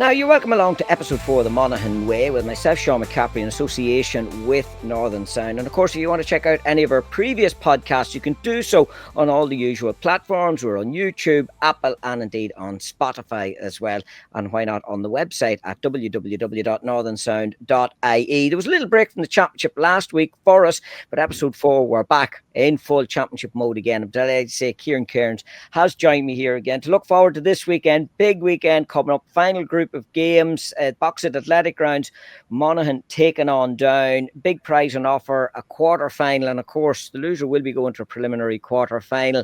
Now, you're welcome along to episode 4 of the Monaghan Way with myself, Sean McCaffrey, in association with Northern Sound. And of course, if you want to check out any of our previous podcasts, you can do so on all the usual platforms. We're on YouTube, Apple, and indeed on Spotify as well. And why not on the website at www.northernsound.ie. There was a little break from the championship last week for us, but episode 4, we're back in full championship mode again. I'm delighted to say Kieran Kearns has joined me here again to look forward to this weekend. Big weekend coming up, final group of games at Boxit Athletic Grounds. Monaghan taking on Down, big prize on offer, a quarter final, and of course the loser will be going to a preliminary quarter final.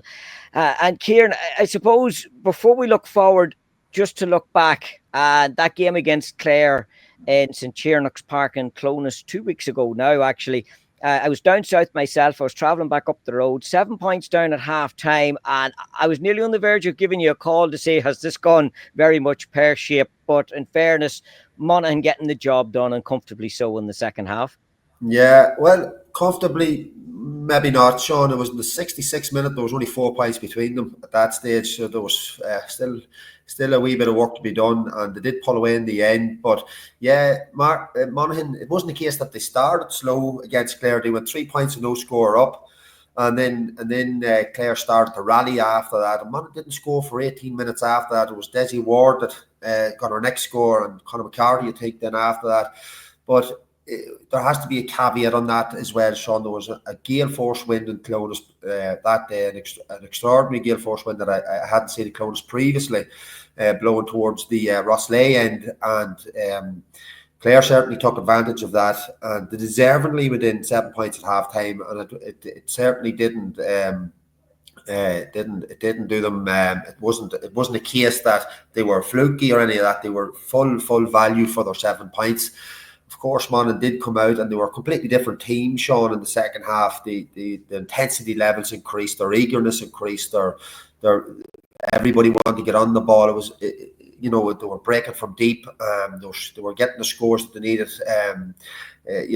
And Kieran, I suppose before we look forward, just to look back, that game against Clare in St. Cheernocks Park in Clonus 2 weeks ago now, actually. I was down south myself. I was travelling back up the road, 7 points down at half time, and I was nearly on the verge of giving you a call to say, has this gone very much pear-shaped? But in fairness, Monaghan getting the job done, and comfortably so in the second half. Yeah, well, comfortably, maybe not, Sean. It was in the 66th minute. There was only 4 points between them at that stage, so there was still a wee bit of work to be done, and they did pull away in the end. But yeah, Monaghan, it wasn't the case that they started slow against Clare. They went 3 points and no score up, and then Clare started to rally after that. And Monaghan didn't score for 18 minutes after that. It was Desi Ward that got our next score, and Conor McCarthy, I think, then after that. But there has to be a caveat on that as well, Sean. There was a gale force wind in Clonus that day, an extraordinary gale force wind that I hadn't seen in Clonus previously, blowing towards the Rosslea end, and Clare certainly took advantage of that, and they deservedly within 7 points at half time, and it certainly didn't do them. It wasn't a case that they were fluky or any of that. They were full value for their 7 points. Of course, Monaghan did come out, and they were a completely different team, Sean, in the second half. The intensity levels increased, their eagerness increased, their everybody wanted to get on the ball. It was, they were breaking from deep. They were getting the scores that they needed.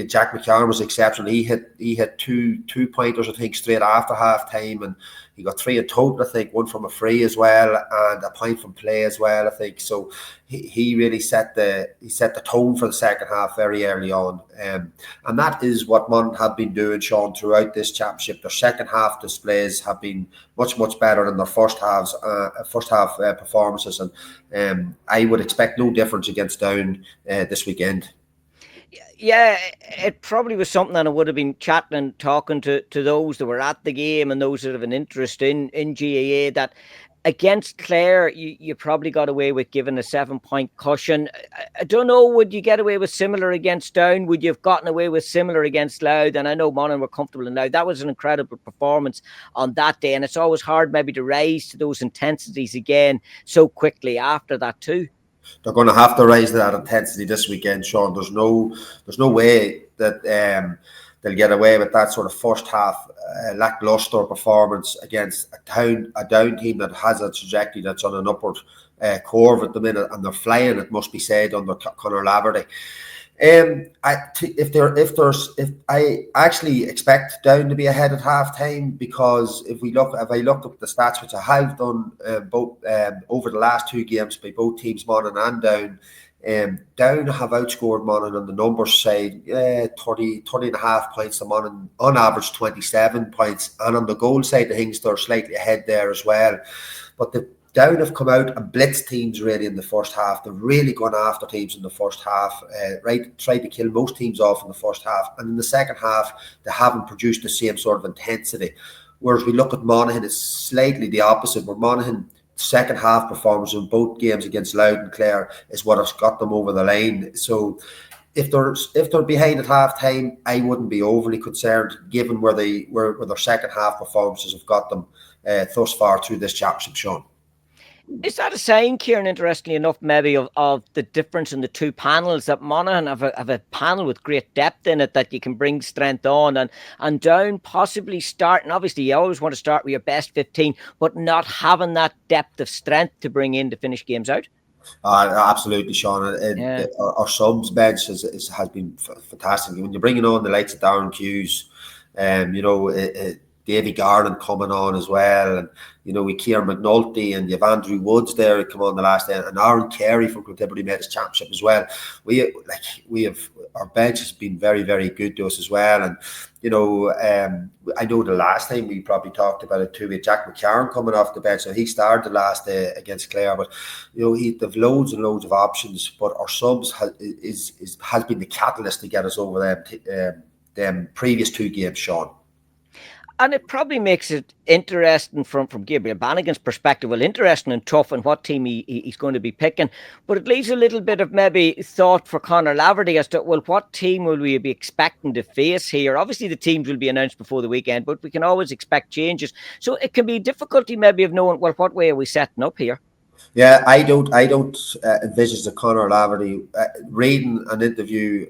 Jack McCarron was exceptional. He hit two pointers, I think, straight after half time, and he got 3 in total, I think, 1 from a free as well, and a point from play as well, I think. So he really set the tone for the second half very early on, and that is what Monaghan have been doing, Sean, throughout this championship. Their second half displays have been much better than their first half performances, and I would expect no difference against Down this weekend. Yeah, it probably was something that I would have been chatting and talking to those that were at the game and those that have an interest in GAA, that against Clare, you probably got away with giving a 7 point cushion. I don't know, would you get away with similar against Down? Would you have gotten away with similar against Louth? And I know Monaghan were comfortable in Louth. That was an incredible performance on that day, and it's always hard maybe to rise to those intensities again so quickly after that too. They're going to have to raise that intensity this weekend, Sean. There's no way that they'll get away with that sort of first half lackluster performance against a down team that has a trajectory that's on an upward curve at the minute, and they're flying, it must be said, under Conor Laverty. I actually expect Down to be ahead at half time, because if I looked up the stats, which I have done both over the last 2 games by both teams, Monaghan and Down, Down have outscored Monaghan on the numbers side 30 and a half points to Monaghan, on average 27 points, and on the goal side the things they're slightly ahead there as well. But the Down have come out and blitzed teams really in the first half. They've really gone after teams in the first half, tried to kill most teams off in the first half. And in the second half, they haven't produced the same sort of intensity. Whereas we look at Monaghan, it's slightly the opposite, where Monaghan second half performance in both games against Louth and Clare is what has got them over the line. So if they're behind at half time, I wouldn't be overly concerned, given where their second half performances have got them thus far through this championship, Sean. Is that a sign, Kieran, interestingly enough, maybe of the difference in the two panels, that Monaghan have a panel with great depth in it that you can bring strength on, and Down possibly starting, obviously you always want to start with your best 15, but not having that depth of strength to bring in to finish games out? Absolutely, Sean. Our subs bench has been fantastic. When you're bringing on the likes of Darren Hughes, Davy Garland coming on as well, and we Kieran McNulty, and you have Andrew Woods there who come on the last day, and Aaron Carey from Kiltibberty made his championship as well. We have our bench has been very, very good to us as well, and I know the last time we probably talked about it too, with Jack McCarron coming off the bench. So he started the last day against Clare, but they've loads and loads of options. But our subs has been the catalyst to get us over them previous 2 games, Sean. And it probably makes it interesting from Gabriel Bannigan's perspective. Well, interesting and tough and what team he's going to be picking. But it leaves a little bit of maybe thought for Conor Laverty as to, well, what team will we be expecting to face here? Obviously, the teams will be announced before the weekend, but we can always expect changes. So it can be difficulty maybe of knowing, well, what way are we setting up here? Yeah, I don't envisage the Conor Laverty. Reading an interview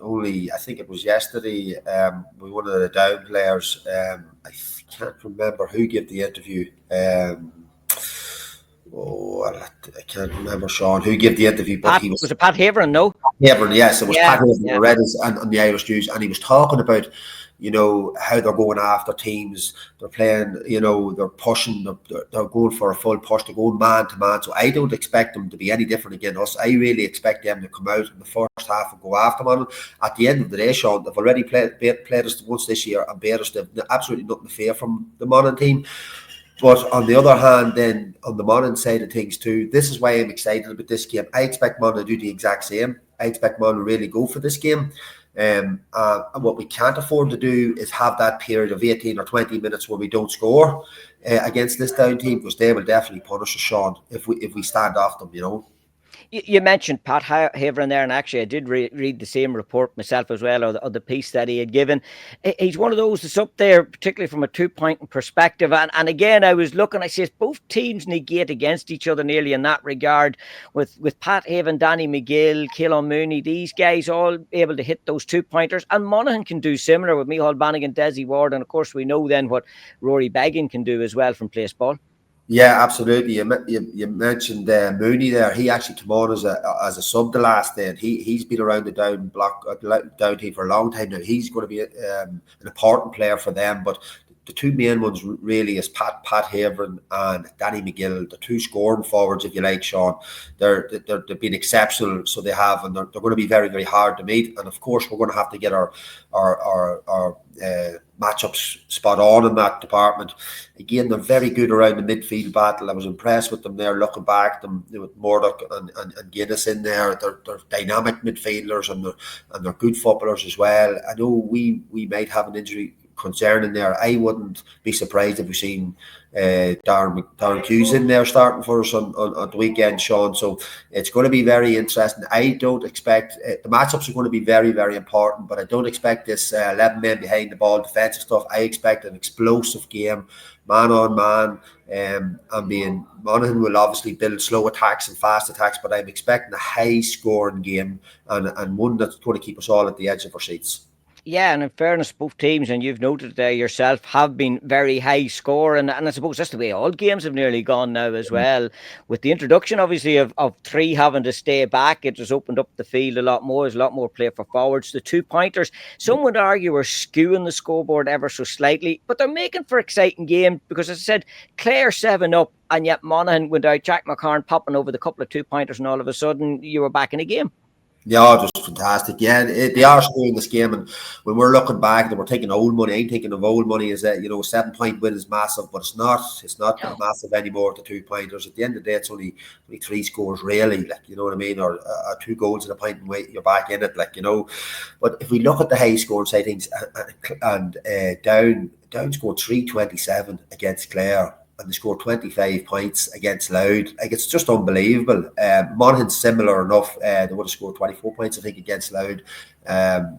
only, I think it was yesterday, with one of the Down players. I can't remember who gave the interview. I can't remember, Sean, who gave the interview. But was it Pat Haveron? No, Haveron, yes, it was Pat Haveron, the Reds and the Irish News, and he was talking about how they're going after teams. They're playing, they're pushing, they're going for a full push, they're going man to man. So I don't expect them to be any different against us. I really expect them to come out in the first half and go after them. At the end of the day, Sean, they've already played us once this year and beat us. They've absolutely nothing to fear from the Monaghan team. But on the other hand, then on the Monaghan side of things too, this is why I'm excited about this game. I expect Monaghan to do the exact same. I expect Monaghan to really go for this game. And what we can't afford to do is have that period of 18 or 20 minutes where we don't score against this Down team, because they will definitely punish us, Sean, if we stand off them, You mentioned Pat Haveron there, and actually I did read the same report myself as well, or the piece that he had given. He's one of those that's up there, particularly from a 2-point perspective. And again, I was looking, I says both teams negate against each other nearly in that regard, with Pat Haveron, Danny McGill, Keelan Mooney, these guys all able to hit those 2-pointers. And Monaghan can do similar with Micheál Bannigan, Desi Ward, and of course we know then what Rory Beggin can do as well from place ball. Yeah, absolutely. You mentioned Mooney there. He actually came on as a sub the last day, and he's been around the Down team for a long time now. He's going to be an important player for them. But the 2 main ones really is Pat Haveron and Danny McGill, the 2 scoring forwards, if you like, Sean. They've been exceptional, so they have, and they're going to be very, very hard to meet. And of course, we're going to have to get our matchups spot on in that department. Again, they're very good around the midfield battle. I was impressed with them there, looking back at them with Murdoch and Guinness in there. They're dynamic midfielders, and they're good footballers as well. I know we might have an injury concern in there. I wouldn't be surprised if we've seen Darren Hughes in there starting for us on the weekend, Sean. So it's going to be very interesting. I don't expect the matchups are going to be very, very important, but I don't expect this 11 men behind the ball defensive stuff. I expect an explosive game, man on man. Monaghan will obviously build slow attacks and fast attacks, but I'm expecting a high scoring game and one that's going to keep us all at the edge of our seats. Yeah, and in fairness, both teams, and you've noted there yourself, have been very high score, and I suppose that's the way all games have nearly gone now as well. With the introduction, obviously, of 3 having to stay back, it has opened up the field a lot more. There's a lot more play for forwards. The 2-pointers, some would argue, are skewing the scoreboard ever so slightly, but they're making for exciting game because, as I said, Clare 7 up, and yet Monaghan without Jack McCarron popping over the couple of 2-pointers, and all of a sudden you were back in a game. Yeah, just fantastic. Yeah, they are screwing this game, and when we're looking back and we're taking old money, I'm thinking of old money is that a 7-point win is massive, but it's not massive anymore. The 2-pointers at the end of the day, it's only 3 scores really, you know what I mean, or 2 goals and a point and wait, you're back in it, But if we look at the high scoring side things, and Down scored 327 against Clare, and they scored 25 points against Louth. It's just unbelievable. Monaghan's similar enough. They would have scored 24 points, I think, against Louth. And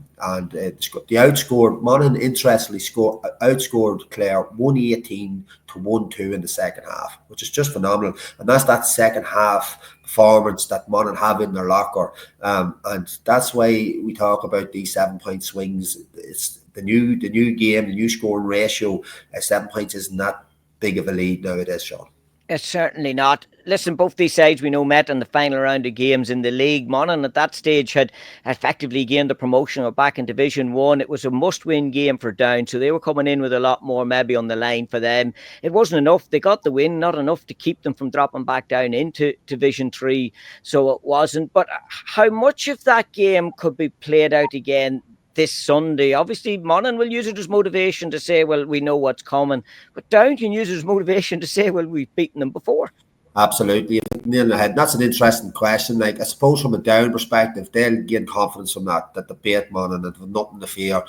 they outscored, Monaghan interestingly outscored Clare 118 to 1-2 in the second half, which is just phenomenal. And that's that second half performance that Monaghan have in their locker. And that's why we talk about these 7-point swings. It's the new game, the new scoring ratio. 7 points isn't that big of a lead nowadays, Sean. It's certainly not. Listen, both these sides we know met in the final round of games in the league. Monaghan at that stage had effectively gained the promotion or back in Division 1. It was a must-win game for Down, so they were coming in with a lot more maybe on the line for them. It wasn't enough. They got the win, not enough to keep them from dropping back down into Division 3, so it wasn't. But how much of that game could be played out again this Sunday? Obviously, Monaghan will use it as motivation to say, well, we know what's coming. But Down can use it as motivation to say, well, we've beaten them before. Absolutely. Nail the head. That's an interesting question. Like, I suppose from a Down perspective, they'll gain confidence from that they beat Monaghan and have nothing to fear.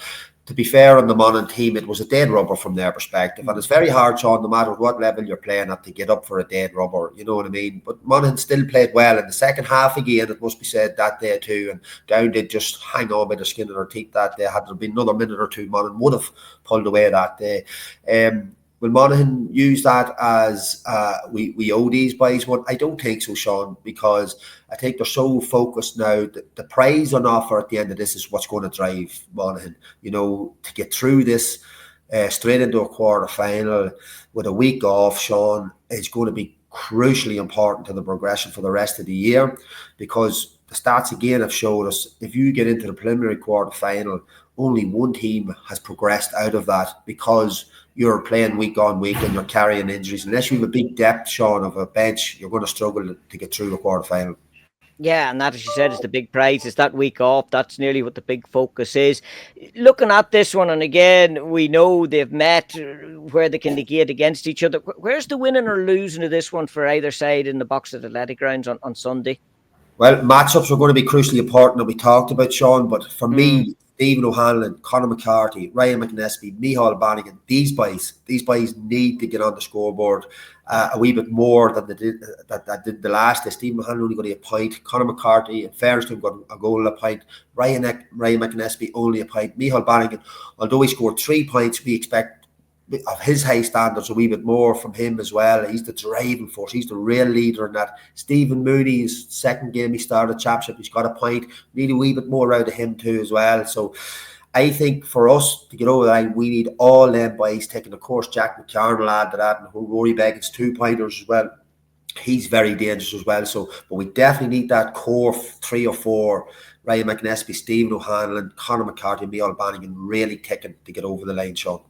To be fair on the Monaghan team, it was a dead rubber from their perspective. And it's very hard, Sean, no matter what level you're playing at, to get up for a dead rubber. You know what I mean? But Monaghan still played well. In the second half again, it must be said, that day too. And Down did just hang on by the skin of their teeth that day. Had there been another minute or two, Monaghan would have pulled away that day. Will Monaghan use that as we owe these boys one? I don't think so, Sean, because I think they're so focused now. The prize on offer at the end of this is what's going to drive Monaghan. You know, to get through this straight into a quarter final with a week off, Sean, is going to be crucially important to the progression for the rest of the year, because the stats again have showed us if you get into the preliminary quarter final, only one team has progressed out of that, because you're playing week on week and you're carrying injuries. Unless you have a big depth, Sean, of a bench, you're going to struggle to get through the quarter final. Yeah, and that, as you said, is the big prize. It's that week off. That's nearly what the big focus is. Looking at this one, and again, we know they've met where they can negate against each other. Where's the winning or losing of this one for either side in the Box Athletic Grounds on Sunday? Well, matchups are going to be crucially important that we talked about, Sean. But for me, Stephen O'Hanlon, Conor McCarthy, Ryan McNespy, Micheál Bannigan, these boys need to get on the scoreboard a wee bit more than they did that did the last day. Stephen O'Hanlon only got a point. Conor McCarthy, in fairness to him, got a goal and a point. Ryan McNespy only a point. Micheál Bannigan, although he scored 3 points, we expect of his high standards a wee bit more from him as well. He's the driving force. He's the real leader in that. Stephen Mooney's second game he started championship, he's got a point. Need a wee bit more out of him too as well. So I think for us to get over the line, we need all them boys taking, of course, Jack McCarn will add to that, and Rory Beggin's 2-pointers as well. He's very dangerous as well. So, but we definitely need that core 3 or 4. Ryan McNespy, Stephen O'Hanlon, Conor McCarthy, and Micheál Bannigan really kicking to get over the line, Sean.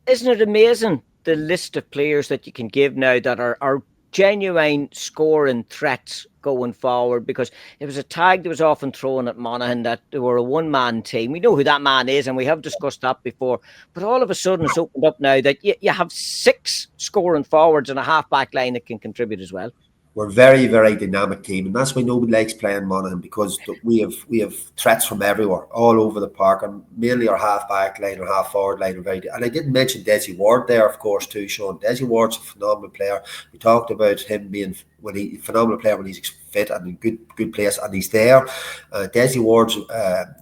Isn't it amazing, the list of players that you can give now that are genuine scoring threats going forward? Because it was a tag that was often thrown at Monaghan that they were a one-man team. We know who that man is, and we have discussed that before. But all of a sudden, it's opened up now that you have 6 scoring forwards and a half-back line that can contribute as well. We're a very, very dynamic team, and that's why nobody likes playing Monaghan, because we have threats from everywhere, all over the park, and mainly our half-back line or half-forward line are very. And I didn't mention Desi Ward there, of course, too, Sean. Desi Ward's a phenomenal player. We talked about him being phenomenal player when he's fit and in good place, and he's there. Desi Ward's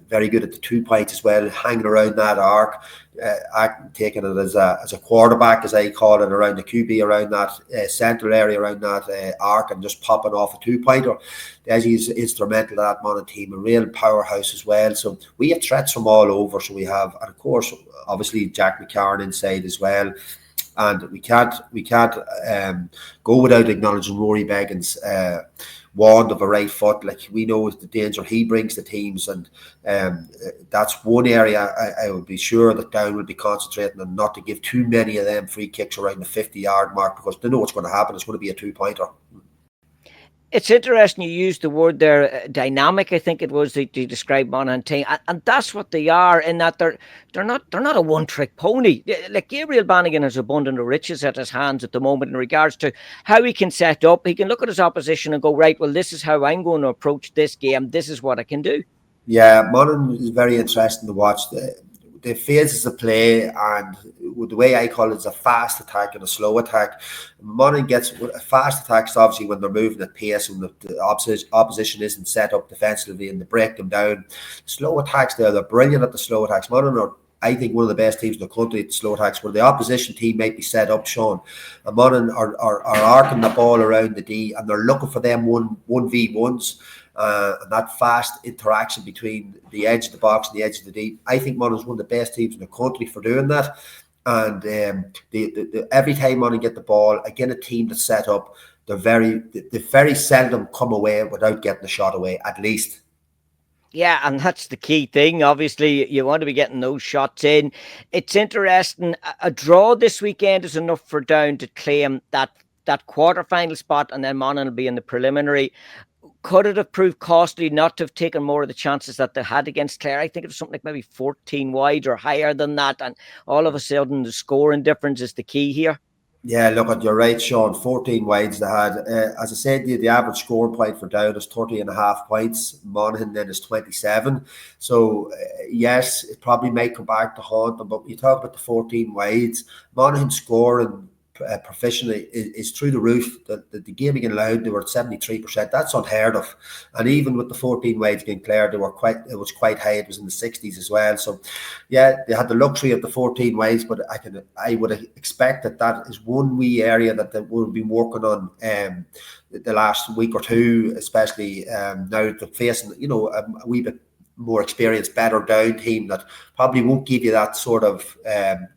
very good at the 2 points as well, hanging around that arc. Taking it as a quarterback, as I call it, around the QB, around that central area, around that arc, and just popping off a 2-pointer. Desi is instrumental to that Monaghan team, a real powerhouse as well. So we have threats from all over. So we have, and of course, obviously Jack McCarn inside as well. And we can't go without acknowledging Rory Beggin's wand of a right foot. Like, we know the danger he brings to teams, and that's one area I would be sure that Down will be concentrating on, not to give too many of them free kicks around the 50-yard mark, because they know what's going to happen. It's going to be a 2-pointer. It's interesting you used the word there, dynamic. I think it was to describe Monaghan team, and that's what they are. In that they're not a one-trick pony. Like, Gabriel Bannigan has abundant of riches at his hands at the moment in regards to how he can set up. He can look at his opposition and go, right, well, this is how I'm going to approach this game. This is what I can do. Yeah, Monaghan is very interesting to watch. The phases of play, and the way I call it, is a fast attack and a slow attack. Monaghan gets a fast attacks, obviously, when they're moving at pace, when the opposition isn't set up defensively, and they break them down. Slow attacks, they're brilliant at the slow attacks. Monaghan are, I think, one of the best teams in the country at slow attacks, where the opposition team might be set up, Sean, and Monaghan are arcing the ball around the D, and they're looking for them 1v1s. And that fast interaction between the edge of the box and the edge of the deep. I think Monaghan's one of the best teams in the country for doing that. And every time Monaghan get the ball, again, a team that's set up, they very seldom come away without getting a shot away, at least. Yeah, and that's the key thing. Obviously, you want to be getting those shots in. It's interesting. A draw this weekend is enough for Down to claim that quarter-final spot, and then Monaghan will be in the preliminary. Could it have proved costly not to have taken more of the chances that they had against Clare? I think it was something like maybe 14 wide or higher than that, and all of a sudden the scoring difference is the key here. Yeah, look, you're right, Sean. 14 wides they had. As I said, the average scoring point for Down is 30.5 points. Monaghan then is 27. So, yes, it probably might come back to haunt them. But when you talk about the 14 wides, Monaghan scoring proficiently is through the roof. The game again allowed, they were at 73%. That's unheard of. And even with the 14 wides against Clare, it was quite high. It was in the 60s as well. So yeah, they had the luxury of the 14 wides, but I would expect that is one wee area that they will be working on the last week or two, especially now they're facing, a wee bit more experienced, better Down team that probably won't give you that sort of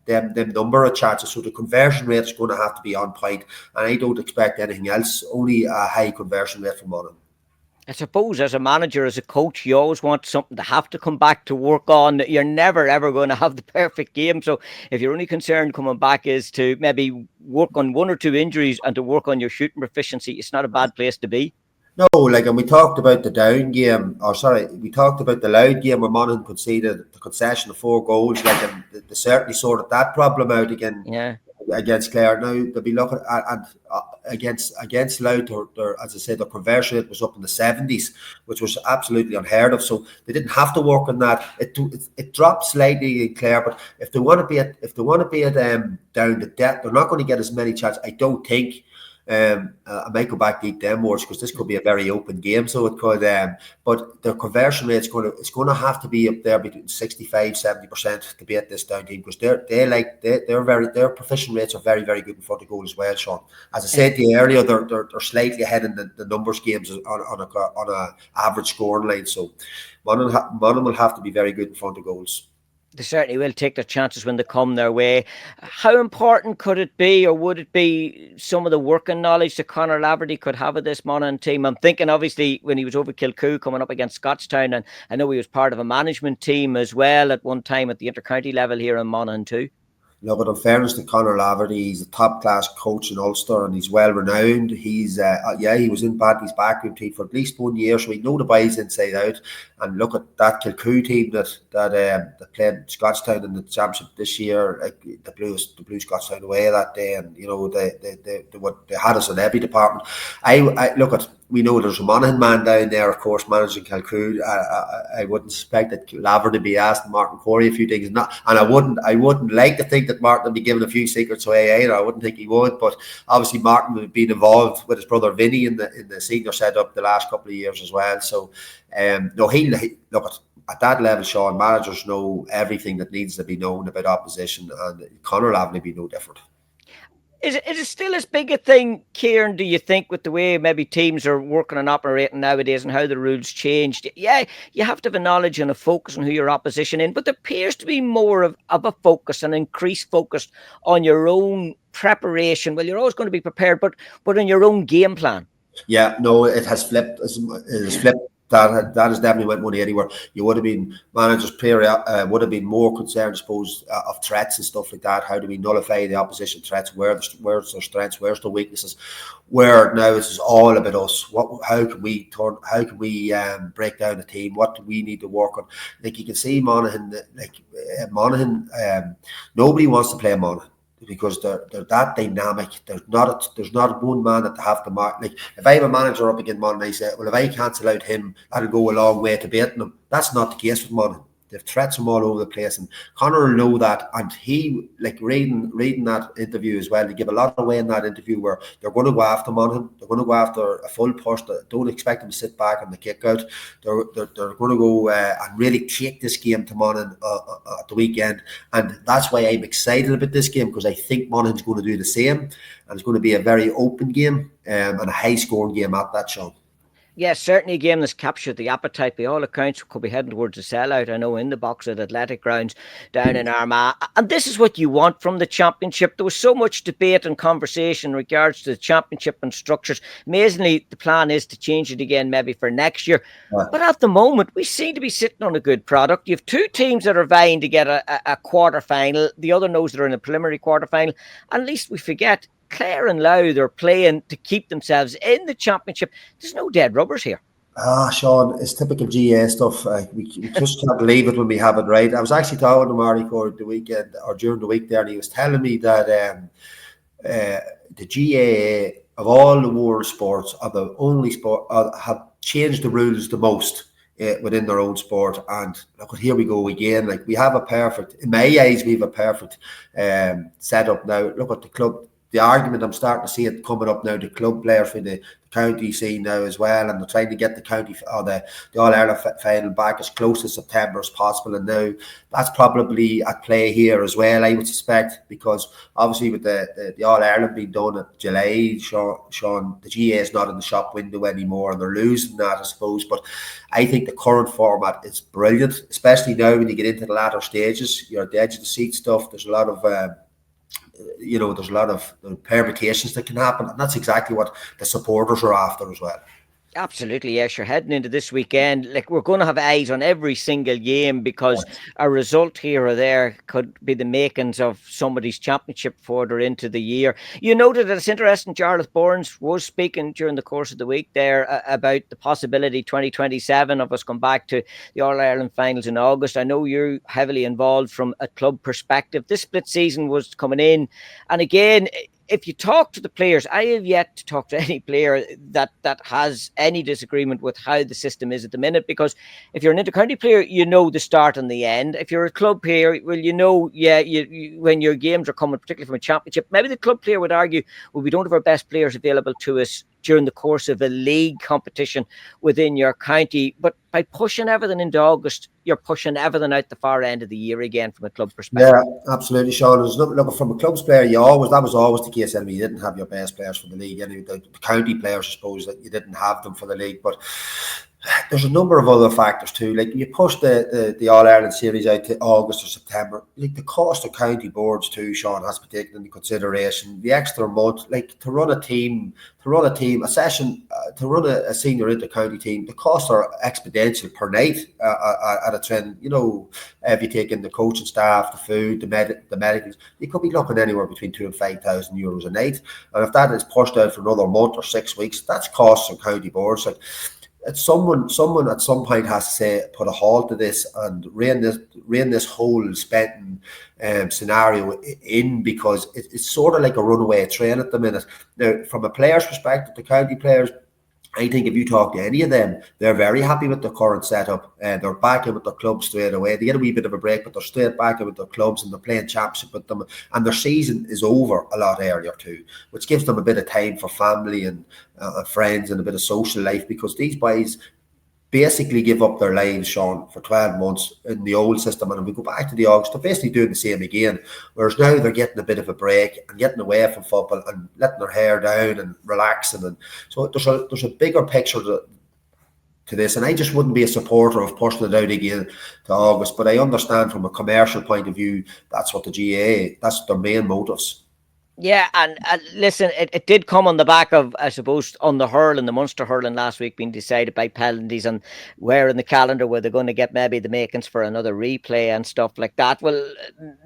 them number of chances. So the conversion rate is going to have to be on point, and I don't expect anything else. Only a high conversion rate from Monaghan. I suppose as a manager, as a coach, you always want something to have to come back to work on. You're never, ever going to have the perfect game. So if your only concern coming back is to maybe work on one or two injuries and to work on your shooting proficiency, it's not a bad place to be. No, and we talked about the Down game, we talked about the Loud game where Monaghan conceded the concession of 4 goals, and they certainly sorted that problem out again. Yeah. Against Clare. Now they'll be looking at, and against Louth, as I said, their conversion rate was up in the 70s, which was absolutely unheard of. So they didn't have to work on that. It dropped slightly in Clare, but if they want to be at Down to depth, they're not going to get as many chances. I don't think. I might go back deep them words because this could be a very open game, so it could. But their conversion rate is going to have to be up there between 65-70% to be at this Down team, because their proficient rates are very, very good in front of goal as well, Sean. As I said to you earlier, they're slightly ahead in the numbers games on a average scoring line. So Monaghan will have to be very good in front of goals. They certainly will take their chances when they come their way. How important could it be, or would it be, some of the working knowledge that Conor Laverty could have of this Monaghan team? I'm thinking, obviously, when he was over Kilcoo coming up against Scottstown, and I know he was part of a management team as well at one time at the inter-county level here in Monaghan too. No, but in fairness to Conor Laverty, he's a top-class coach in Ulster and he's well-renowned. He's, he was in Paddy's backroom team for at least 1 year, so he know the boys inside out. And look at that Kilcoo team that played Scottstown in the championship this year. Like, the blew Scottstown away that day, and they had us in every department. We know there's a Monaghan man down there, of course, managing Kilcoo. I wouldn't suspect that Laverty to be asking Martin Corey a few things, and I wouldn't like to think that Martin would be giving a few secrets away either. I wouldn't think he would, but obviously Martin would have been involved with his brother Vinny in the senior setup the last couple of years as well. So, he look at that level, Sean. Managers know everything that needs to be known about opposition, and Conor Laverty be no different. Is it still as big a thing, Kieran, do you think, with the way maybe teams are working and operating nowadays and how the rules changed? Yeah, you have to have a knowledge and a focus on who your opposition is, but there appears to be more of a focus, an increased focus on your own preparation. Well, you're always going to be prepared, but on your own game plan. Yeah, no, it has flipped. It has flipped. That has definitely went 180, where you would have been managers would have been more concerned, I suppose, of threats and stuff like that. How do we nullify the opposition threats? Where's their strengths? Where's their weaknesses? Where now this is all about us. How can we break down the team? What do we need to work on? Like, you can see Monaghan. Nobody wants to play Monaghan, because they're that dynamic. There's not one man that they have to mark. Like, if I'm a manager up against Monaghan, I say, well, if I cancel out him, that'll go a long way to beating them. That's not the case with Monaghan. They've threats from all over the place, and Conor will know that. And he, like, reading that interview as well, they give a lot away in that interview where they're going to go after Monaghan. They're going to go after a full push. Don't expect them to sit back on the kick out. They're going to go and really take this game to Monaghan at the weekend. And that's why I'm excited about this game, because I think Monaghan's going to do the same, and it's going to be a very open game and a high scoring game at that, show. Yes, certainly a game that's captured the appetite. By all accounts, could be heading towards a sellout. I know in the box at Athletic Grounds down in Armagh. And this is what you want from the Championship. There was so much debate and conversation in regards to the Championship and structures. Amazingly, the plan is to change it again maybe for next year. But at the moment, we seem to be sitting on a good product. You have two teams that are vying to get a quarter final. The other knows they're in a preliminary quarter final. And at least we forget Clare and Louth are playing to keep themselves in the Championship. There's no dead rubbers here. Sean, it's typical GA stuff. We just can't believe it when we have it right. I was actually talking to Marty for the weekend or during the week there, and he was telling me that the GAA of all the world sports are the only sport have changed the rules the most within their own sport. And look, here we go again. Like, we have a perfect, in my eyes, we have a perfect setup now. Look at the club. The argument, I'm starting to see it coming up now, the club players for the county scene now as well, and they're trying to get the county or the All-Ireland final back as close to September as possible. And now that's probably at play here as well, I would suspect, because obviously with the All-Ireland being done at July, Sean, the GA is not in the shop window anymore, and they're losing that, I suppose. But I think the current format is brilliant, especially now when you get into the latter stages. You're at the edge of the seat stuff. There's a lot of there's a lot of permutations that can happen, and that's exactly what the supporters are after as well. Absolutely, yes. You're heading into this weekend. Like, we're going to have eyes on every single game, because a result here or there could be the makings of somebody's Championship further into the year. You noted that it's interesting, Jarlath Burns was speaking during the course of the week there about the possibility 2027 of us come back to the All-Ireland finals in August. I know you're heavily involved from a club perspective. This split season was coming in, and again, if you talk to the players, I have yet to talk to any player that has any disagreement with how the system is at the minute, because if you're an intercounty player, you know the start and the end. If you're a club player, well, you know, when your games are coming, particularly from a Championship, maybe the club player would argue, well, we don't have our best players available to us during the course of a league competition within your county. But by pushing everything into August, you're pushing everything out the far end of the year again from a club perspective. Yeah, absolutely, Sean. There's nothing, look, from a club's player, that was always the case. Anyway, you didn't have your best players for the league. Anyway, the county players, I suppose, that you didn't have them for the league. But there's a number of other factors too. Like, you push the All-Ireland series out to August or September. Like, the cost of county boards too, Sean, has to be taken into consideration. The extra month, like, to run a session, to run a senior inter-county team, the costs are exponential per night at a trend. You know, if you take in the coaching staff, the food, the medicals, you could be looking anywhere between €2,000 and €5,000 a night. And if that is pushed out for another month or 6 weeks, that's costs on county boards. Like, someone at some point has to say, put a halt to this and rein this whole spending scenario in, because it's sort of like a runaway train at the minute. Now, from a player's perspective, the county players, I think if you talk to any of them, they're very happy with the current setup. They're back in with their clubs straight away. They get a wee bit of a break, but they're straight back in with their clubs, and they're playing Championship with them. And their season is over a lot earlier too, which gives them a bit of time for family and friends and a bit of social life, because these boys basically give up their lives, Sean, for 12 months in the old system, and if we go back to the August, they're basically doing the same again, whereas now they're getting a bit of a break and getting away from football and letting their hair down and relaxing. And so there's a bigger picture to this, and I just wouldn't be a supporter of pushing it out again to August, but I understand from a commercial point of view, that's what the GAA, that's their main motives. Yeah, and listen, it did come on the back of, I suppose, on the hurling, the Munster hurling last week being decided by penalties, and where in the calendar were they going to get maybe the makings for another replay and stuff like that. Well,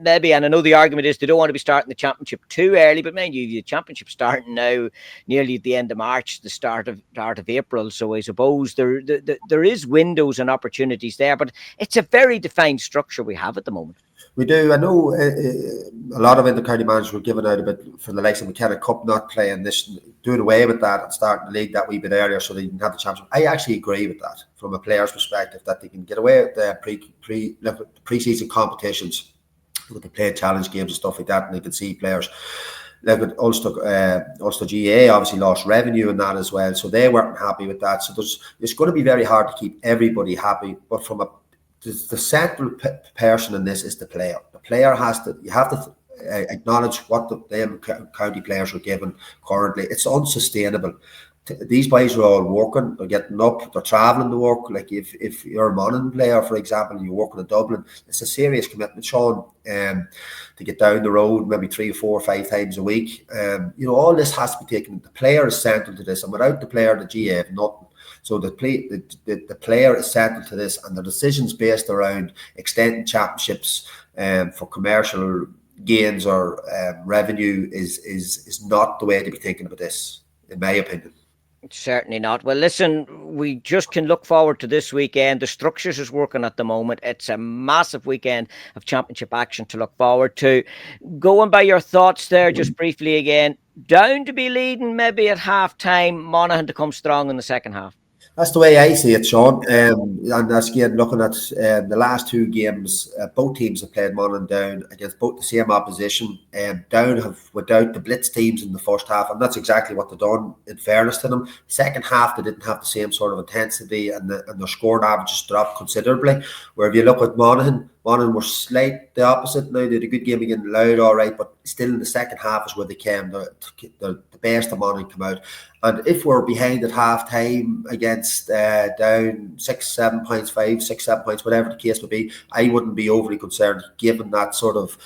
maybe, and I know the argument is they don't want to be starting the Championship too early, but man, the Championship starting now nearly at the end of March, the start of April. So I suppose there is windows and opportunities there, but it's a very defined structure we have at the moment. We do. I know a lot of inter-county managers were given out a bit for the likes of McKenna Cup not playing this, doing away with that and starting the league that wee bit earlier so they can have the championship. I actually agree with that from a player's perspective, that they can get away with the pre-season competitions with the play challenge games and stuff like that, and they can see players. Like with Ulster GA obviously lost revenue in that as well, so they weren't happy with that. So it's going to be very hard to keep everybody happy, but from the central person in this is the player. The player you have to acknowledge what the county players are given currently. It's unsustainable. these boys are all working, they're getting up, they're travelling to work. Like if you're a Monaghan player, for example, and you're working in Dublin, it's a serious commitment, Sean, to get down the road maybe 3 or 4 or 5 times a week. All this has to be taken. The player is central to this, and without the player, the GA have nothing. So the player is central to this, and the decisions based around extending championships for commercial gains or revenue is not the way to be thinking about this, in my opinion. Certainly not. Well, listen, we just can look forward to this weekend. The structures is working at the moment. It's a massive weekend of championship action to look forward to. Going by your thoughts there, just briefly again, Down to be leading maybe at half time, Monaghan to come strong in the second half. That's the way I see it, Sean. And that's again looking at the last 2 games, both teams have played Monaghan and Down against both the same opposition. Down have without the blitz teams in the first half, and that's exactly what they've done. In fairness to them, second half they didn't have the same sort of intensity, and their scoring averages dropped considerably. Where if you look at Monaghan were slight the opposite. Now they had a good game again, Loud, all right, but still in the second half is where they came. The best of Monaghan come out. And if we're behind at half time against Down 6, 7 points, 5, 6, 7 points, whatever the case would be, I wouldn't be overly concerned given that sort of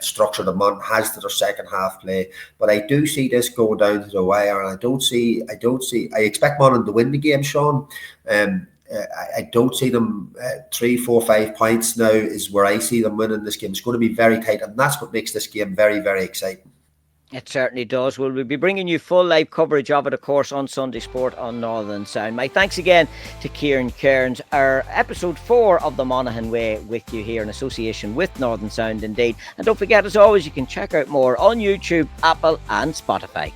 structure that Monaghan has to their second half play. But I do see this going down to the wire, and I expect Monaghan to win the game, Sean. I don't see them 3, 4, 5 points now is where I see them winning this game. It's going to be very tight, and that's what makes this game very, very exciting. It certainly does. We'll be bringing you full live coverage of it, of course, on Sunday Sport on Northern Sound. My thanks again to Kieran Kearns, our episode 4 of the Monaghan Way with you here in association with Northern Sound indeed. And don't forget, as always, you can check out more on YouTube, Apple and Spotify.